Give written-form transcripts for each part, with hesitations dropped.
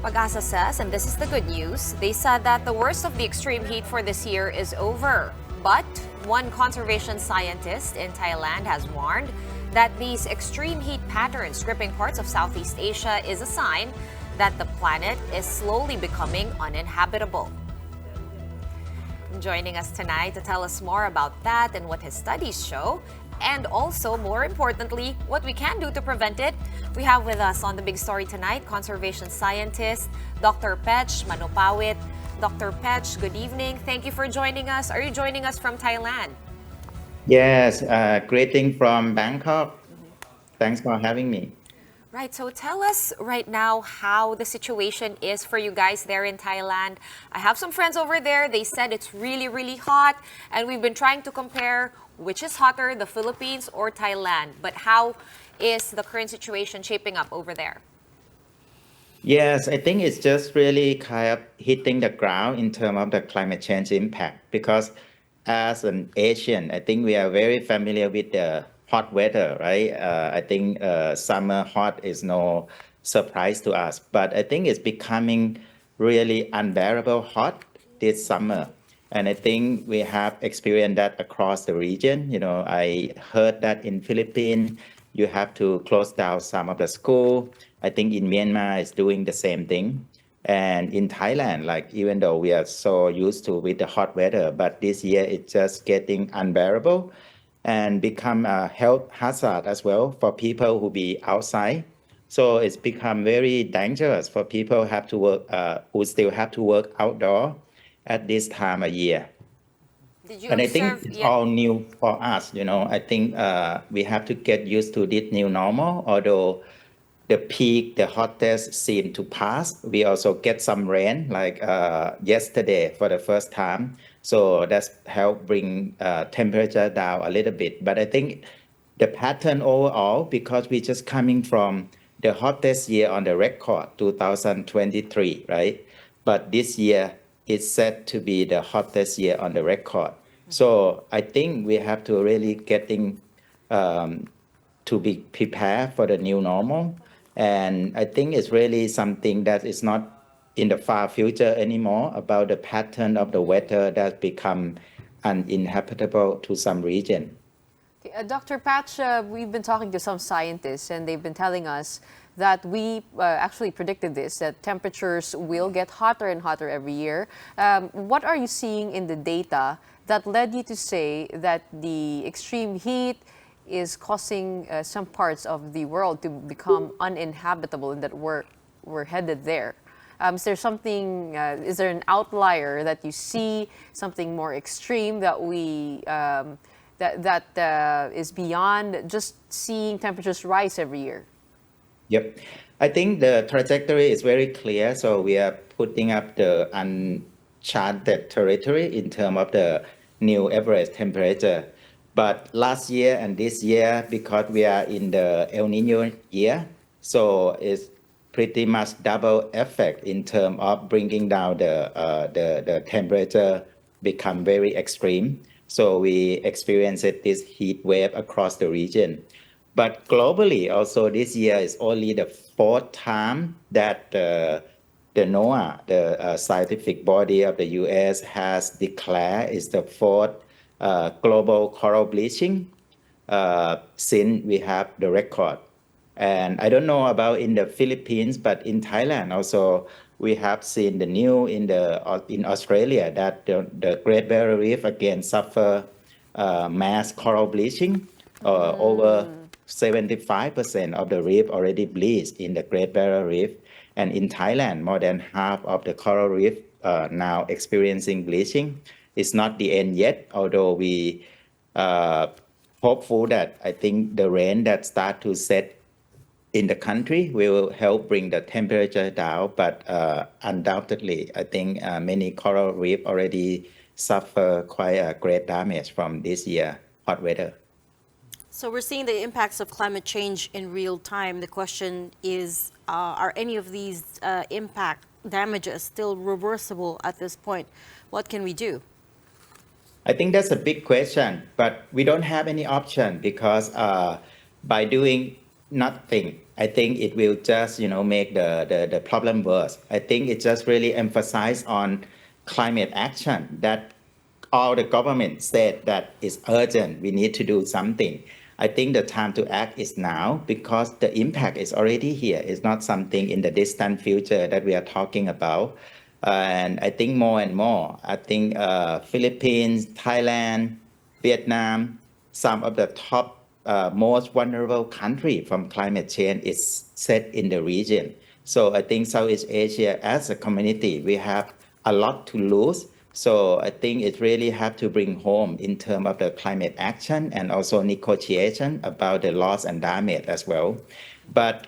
Pag-asa says, and this is the good news, they said that the worst of the extreme heat for this year is over. But one conservation scientist in Thailand has warned that these extreme heat patterns gripping parts of Southeast Asia is a sign that the planet is slowly becoming uninhabitable. Joining us tonight to tell us more about that and what his studies show, and also, more importantly, what we can do to prevent it, we have with us on the big story tonight, conservation scientist Dr. Petch Manopawitr. Dr. Petch, good evening. Thank you for joining us. Are you joining us from Thailand? Yes, greeting from Bangkok. Thanks for having me. Right, so tell us right now how the situation is for you guys there in Thailand. I have some friends over there. They said it's really, really hot, and we've been trying to compare which is hotter, the Philippines or Thailand. But how is the current situation shaping up over there? Yes, I think it's just really kind of hitting the ground in terms of the climate change impact because as an Asian, I think we are very familiar with the hot weather, right? I think summer hot is no surprise to us, but I think it's becoming really unbearable hot this summer. And I think we have experienced that across the region. I heard that in Philippines, you have to close down some of the school. I think in Myanmar is doing the same thing. And in Thailand, like even though we are so used to with the hot weather, but this year it's just getting unbearable and become a health hazard as well for people who be outside. So it's become very dangerous for people have to work who still have to work outdoor at this time of year. Did you And I think observe? it's Yeah. all new for us. I think we have to get used to this new normal, although the peak, the hottest seem to pass. We also get some rain like yesterday for the first time. So that's helped bring temperature down a little bit. But I think the pattern overall, because we're just coming from the hottest year on the record, 2023, right? But this year is set to be the hottest year on the record. So I think we have to really getting to be prepared for the new normal. And I think it's really something that is not in the far future anymore about the pattern of the weather that become uninhabitable to some region. Okay, Dr. Patch, we've been talking to some scientists and they've been telling us that we actually predicted this, that temperatures will get hotter and hotter every year. What are you seeing in the data that led you to say that the extreme heat is causing some parts of the world to become uninhabitable and that we're headed there? Is there something, is there an outlier that you see, something more extreme that that is beyond just seeing temperatures rise every year? Yep. I think the trajectory is very clear. So we are putting up the uncharted territory in terms of the new average temperature. But last year and this year, because we are in the El Nino year, so it's pretty much double effect in terms of bringing down the temperature become very extreme. So we experienced this heat wave across the region. But globally, also this year is only the fourth time that the NOAA, the scientific body of the U.S., has declared is the fourth global coral bleaching since we have the record. And I don't know about in the Philippines, but in Thailand also we have seen the new in Australia that the Great Barrier Reef again suffer mass coral bleaching. Over 75% of the reef already bleached in the Great Barrier Reef. And in Thailand, more than half of the coral reef now experiencing bleaching. It's not the end yet, although we hopeful that I think the rain that start to set in the country will help bring the temperature down. But undoubtedly, I think many coral reef already suffer quite a great damage from this year hot weather. So we're seeing the impacts of climate change in real time. The question is, are any of these impact damages still reversible at this point? What can we do? I think that's a big question, but we don't have any option because by doing nothing I think it will just, make the problem worse. I think it just really emphasized on climate action that all the government said that it's urgent. We need to do something. I think the time to act is now because the impact is already here. It's not something in the distant future that we are talking about. And I think more and more, I think Philippines, Thailand, Vietnam, some of the top most vulnerable country from climate change is set in the region. So I think Southeast Asia as a community, we have a lot to lose. So I think it really have to bring home in terms of the climate action and also negotiation about the loss and damage as well. But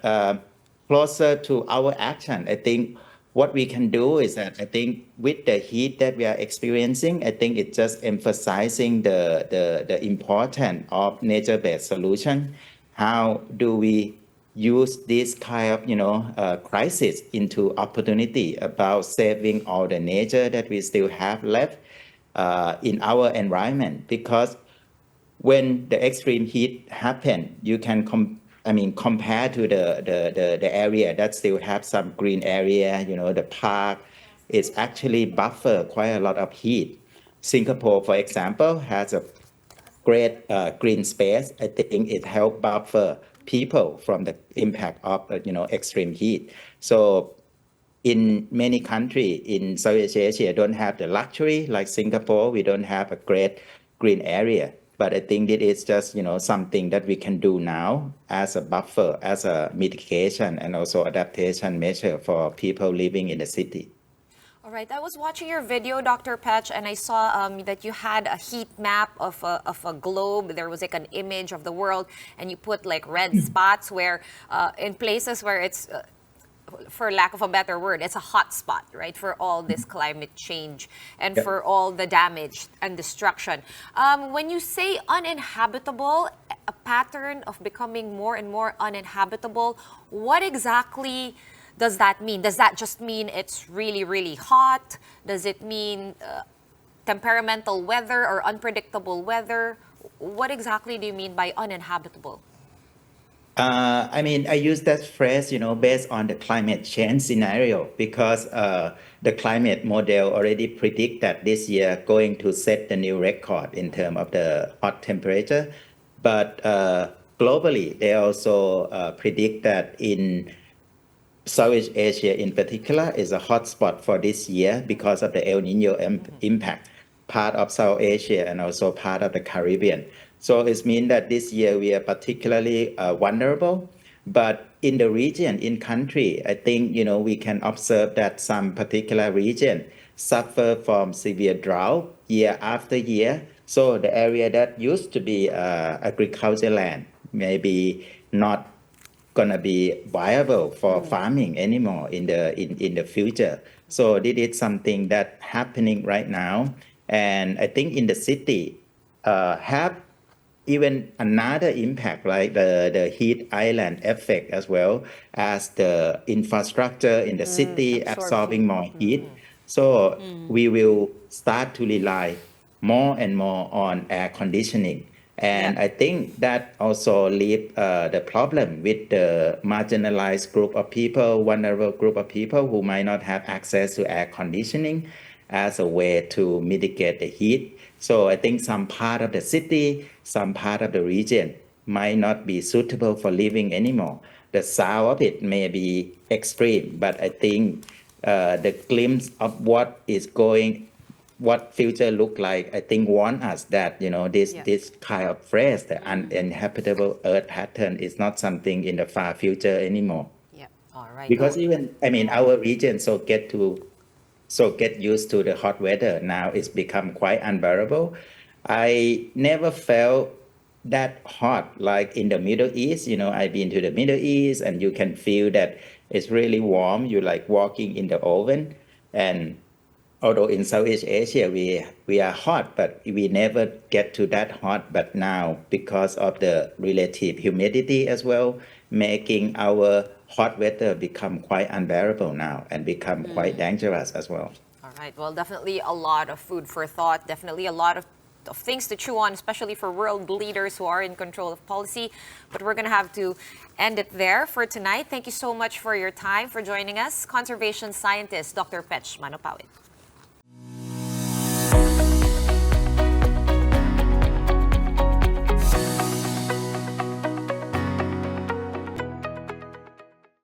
closer to our action, I think what we can do is that I think with the heat that we are experiencing, I think it's just emphasizing the importance of nature-based solution. How do we use this kind of crisis into opportunity about saving all the nature that we still have left in our environment? Because when the extreme heat happen, you can compare to the area that still have some green area, the park is actually buffer quite a lot of heat. Singapore, for example, has a great green space. I think it help buffer people from the impact of extreme heat. So in many countries in Southeast Asia don't have the luxury like Singapore. We don't have a great green area. But I think it is just something that we can do now as a buffer, as a mitigation, and also adaptation measure for people living in the city. All right, I was watching your video, Dr. Petch, and I saw that you had a heat map of a globe. There was like an image of the world, and you put like red spots where in places where it's, for lack of a better word, it's a hot spot, right, for all this climate change and Yep. for all the damage and destruction. When you say uninhabitable, a pattern of becoming more and more uninhabitable, what exactly does that mean? Does that just mean it's really, really hot? Does it mean temperamental weather or unpredictable weather? What exactly do you mean by uninhabitable? I use that phrase, based on the climate change scenario because the climate model already predict that this year going to set the new record in terms of the hot temperature. But globally, they also predict that in Southeast Asia in particular is a hotspot for this year because of the El Nino impact, part of South Asia and also part of the Caribbean. So it means that this year we are particularly vulnerable. But in the region, in country, I think, we can observe that some particular region suffer from severe drought year after year. So the area that used to be agriculture land maybe not gonna be viable for farming anymore in the future. So this is something that happening right now, and I think in the city have even another impact like the heat island effect as well as the infrastructure in the city absorbing more heat. So we will start to rely more and more on air conditioning. And Yeah. I think that also leave the problem with the marginalized group of people, vulnerable group of people who might not have access to air conditioning as a way to mitigate the heat. So I think some part of the city, some part of the region might not be suitable for living anymore. The sound of it may be extreme, but I think the glimpse of what future look like, I think warn us that Yeah. this kind of phrase, the uninhabitable earth pattern, is not something in the far future anymore. Yeah. All right. Because Well, even our region get used to the hot weather. Now it's become quite unbearable. I never felt that hot like in the Middle East. I've been to the Middle East and you can feel that it's really warm. You like walking in the oven. And although in Southeast Asia we are hot, but we never get to that hot. But now because of the relative humidity as well, making our hot weather become quite unbearable now and become quite dangerous as well. all right. Well, definitely a lot of food for thought. Definitely a lot of of things to chew on, especially for world leaders who are in control of policy. But we're going to have to end it there for tonight. Thank you so much for your time, for joining us. Conservation scientist Dr. Petch Manopawitr.